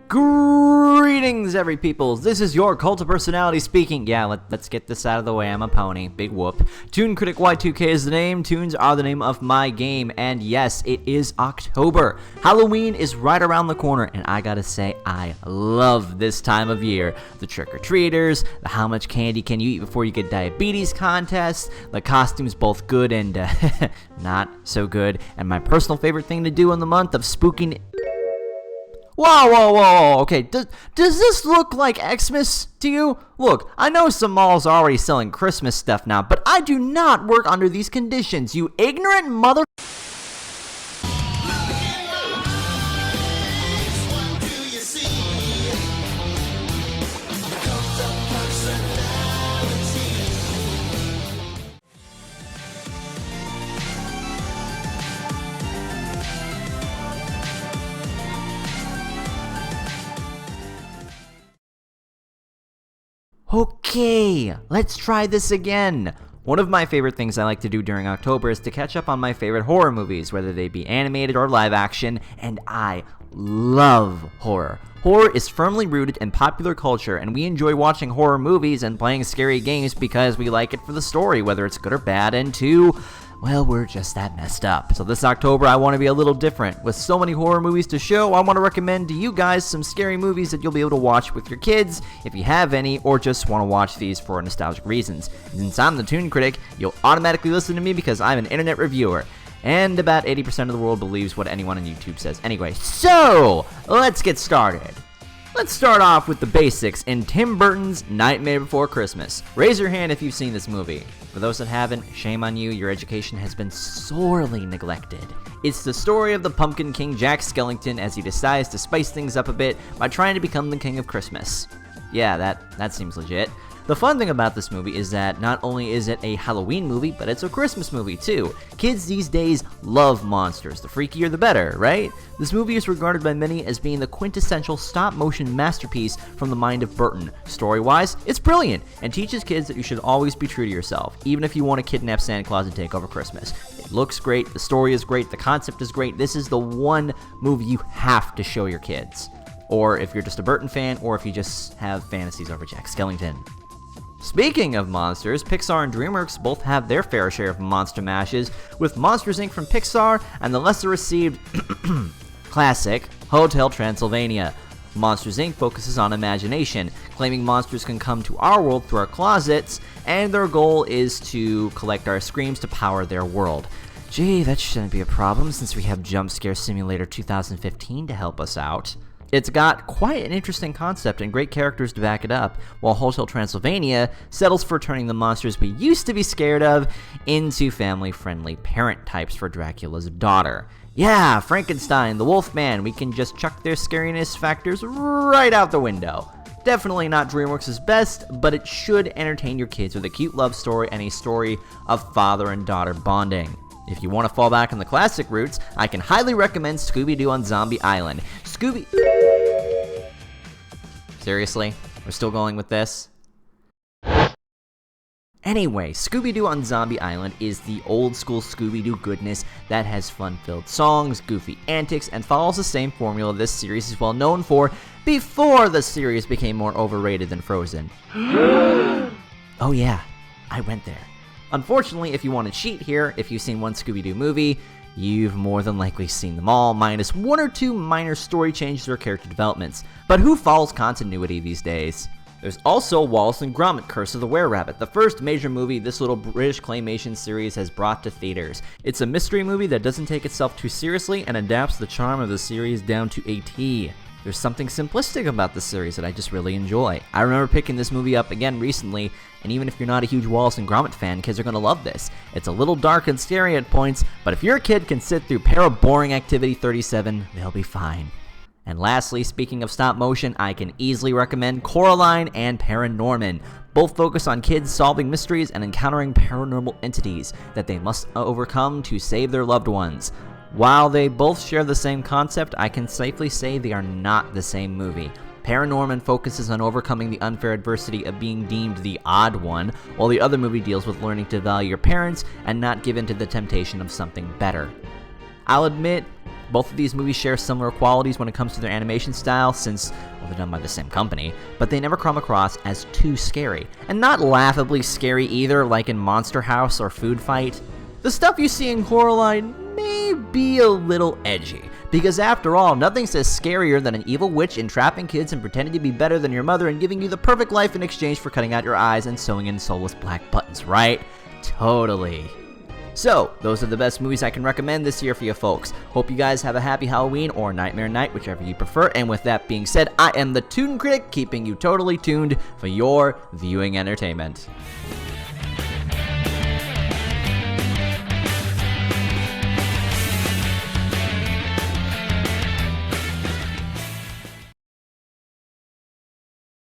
Greetings, every peoples. This is your cult of personality speaking. Yeah, let's get this out of the way. I'm a pony. Big whoop. ToonKriticY2K is the name. Tunes are the name of my game. And yes, it is October. Halloween is right around the corner. And I gotta say, I love this time of year. The trick-or-treaters, the how much candy can you eat before you get diabetes contest, the costumes both good and not so good, and my personal favorite thing to do in the month of spooking... Whoa, okay, does this look like Xmas to you? Look, I know some malls are already selling Christmas stuff now, but I do not work under these conditions, you ignorant mother... Okay, let's try this again. One of my favorite things I like to do during October is to catch up on my favorite horror movies, whether they be animated or live action, and I love horror. Horror is firmly rooted in popular culture, and we enjoy watching horror movies and playing scary games because we like it for the story, whether it's good or bad, and well, we're just that messed up. So this October, I want to be a little different. With so many horror movies to show, I want to recommend to you guys some scary movies that you'll be able to watch with your kids, if you have any, or just want to watch these for nostalgic reasons. And since I'm the Toon Critic, you'll automatically listen to me because I'm an internet reviewer. And about 80% of the world believes what anyone on YouTube says anyway. So, let's get started. Let's start off with the basics in Tim Burton's Nightmare Before Christmas. Raise your hand if you've seen this movie. For those that haven't, shame on you, your education has been sorely neglected. It's the story of the Pumpkin King Jack Skellington as he decides to spice things up a bit by trying to become the King of Christmas. Yeah, that seems legit. The fun thing about this movie is that not only is it a Halloween movie, but it's a Christmas movie too. Kids these days love monsters. The freakier the better, right? This movie is regarded by many as being the quintessential stop-motion masterpiece from the mind of Burton. Story-wise, it's brilliant and teaches kids that you should always be true to yourself, even if you want to kidnap Santa Claus and take over Christmas. It looks great, the story is great, the concept is great. This is the one movie you have to show your kids. Or if you're just a Burton fan, or if you just have fantasies over Jack Skellington. Speaking of monsters, Pixar and DreamWorks both have their fair share of monster mashes, with Monsters, Inc. from Pixar and the lesser-received classic Hotel Transylvania. Monsters, Inc. focuses on imagination, claiming monsters can come to our world through our closets, and their goal is to collect our screams to power their world. Gee, that shouldn't be a problem since we have Jump Scare Simulator 2015 to help us out. It's got quite an interesting concept and great characters to back it up, while Hotel Transylvania settles for turning the monsters we used to be scared of into family-friendly parent types for Dracula's daughter. Yeah, Frankenstein, the Wolfman, we can just chuck their scariness factors right out the window. Definitely not DreamWorks' best, but it should entertain your kids with a cute love story and a story of father and daughter bonding. If you want to fall back on the classic roots, I can highly recommend Scooby-Doo on Zombie Island. Seriously? We're still going with this? Anyway, Scooby-Doo on Zombie Island is the old-school Scooby-Doo goodness that has fun-filled songs, goofy antics, and follows the same formula this series is well known for before the series became more overrated than Frozen. Oh yeah, I went there. Unfortunately, if you want to cheat here, if you've seen one Scooby-Doo movie, you've more than likely seen them all, minus one or two minor story changes or character developments. But who follows continuity these days? There's also Wallace and Gromit: Curse of the Were-Rabbit, the first major movie this little British claymation series has brought to theaters. It's a mystery movie that doesn't take itself too seriously and adapts the charm of the series down to a T. There's something simplistic about the series that I just really enjoy. I remember picking this movie up again recently, and even if you're not a huge Wallace and Gromit fan, kids are going to love this. It's a little dark and scary at points, but if your kid can sit through Para-Boring Activity 37, they'll be fine. And lastly, speaking of stop motion, I can easily recommend Coraline and Paranorman. Both focus on kids solving mysteries and encountering paranormal entities that they must overcome to save their loved ones. While they both share the same concept, I can safely say they are not the same movie. Paranorman focuses on overcoming the unfair adversity of being deemed the odd one, while the other movie deals with learning to value your parents and not give in to the temptation of something better. I'll admit, Both of these movies share similar qualities when it comes to their animation style since, well, they're done by the same company, but they never come across as too scary. And not laughably scary either, like in Monster House or Food Fight. The stuff you see in Coraline may be a little edgy, because after all, nothing says scarier than an evil witch entrapping kids and pretending to be better than your mother and giving you the perfect life in exchange for cutting out your eyes and sewing in soulless black buttons, right? Totally. So, those are the best movies I can recommend this year for you folks. Hope you guys have a happy Halloween or Nightmare Night, whichever you prefer. And with that being said, I am the Toon Critic, keeping you totally tuned for your viewing entertainment.